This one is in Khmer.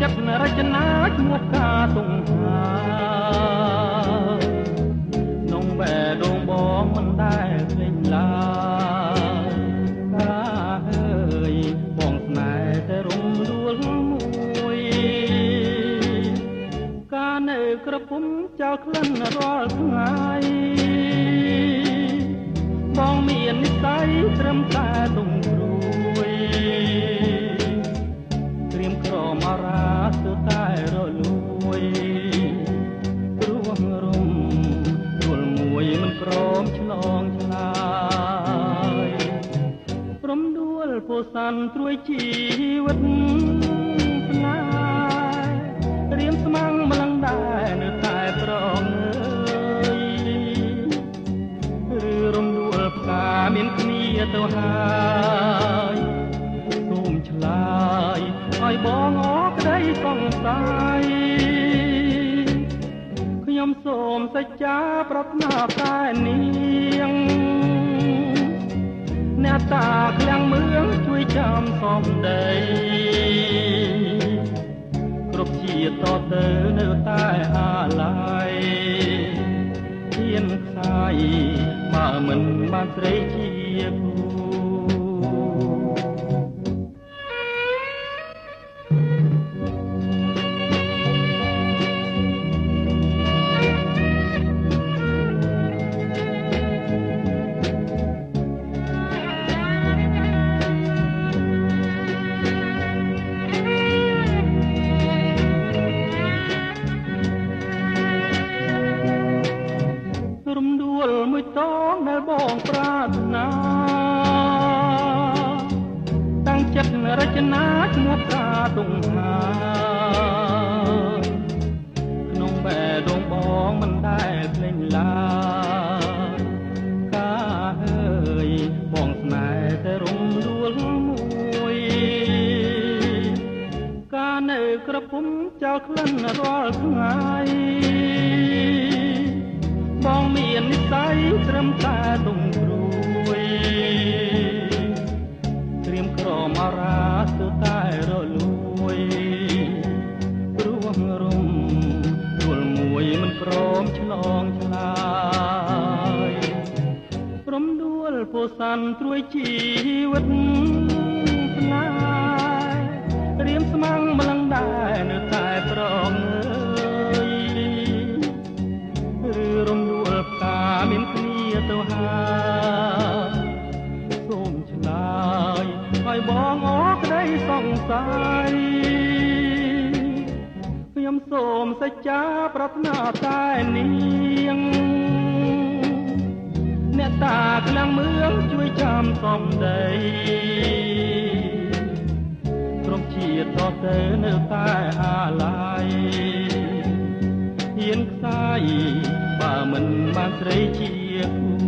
ចិត្តរចនាឈ្មោះការទុំហានំបែដងបងមិនដែលភ្លេចឡើយការអើយបងស្នេហ៍តែរំដួលមួយការនៅក្រពុំចោលក្លិនរាល់ថ្ងៃបងមាននិស្ស័យត្រឹមតែទុំព្រួយត្រៀមក្រមអារាទើបតែរលួយព្រោះរំដួលមួយមិនព្រមឆ្លងឆ្លើយព្រមដួលពោសាន់ត្រួយជីវិតស្នេហ៍ត្រៀមស្មាំងម្លឹងដែរនៅតែប្រងឬរំដួលផ្កាមានគ្នាទៅហើយសូមឆ្លើយឲ្យបងអរក្តីសង្ស័យខ្ញុំសូមសច្ចាប្រាថ្នាតែនាងអ្នកតាឃ្លាំងមឿងជួយចាំសំដីគ្រប់ជាតិតទៅនៅតែអាឡ័យហ៊ានខ្សាយបើមិនបានស្រីជាគូមួយតងដែលបងប្រាថ្នាតាំងចិត្តរចនាឈ្មោះការទុំហាក្នុងបែដងបងមិនដែលភ្លេចឡើយការអើយបងស្នេហ៍តែរំដួលមួយការនៅក្រពុំចោលក្លិនរាល់ថ្ងៃបងមាននិស្ស័យត្រឹមតែទុំព្រួយត្រៀមក្រមអារាទើបតែរលួយព្រោះរំដួលមួយមិនព្រមឆ្លងឆ្លើយព្រមដួលពោសាន់ត្រួយជីវិតស្នេហ៍ត្រៀមស្មាំងម្លឹងដែរនៅតែប្រងរំដួលផ្កាមានគ្នាទៅហើយសូមឆ្លើយឲ្យបងអរក្តីសង្ស័យខ្ញុំសូមសច្ចាប្រាថ្នាតែនាងអ្នកតាឃ្លាំងមឿងជួយចាំសំដីគ្រប់ជាតិតទៅនៅតែអាឡ័យហ៊ានខ្សាយបើមិនបានស្រីជាគូ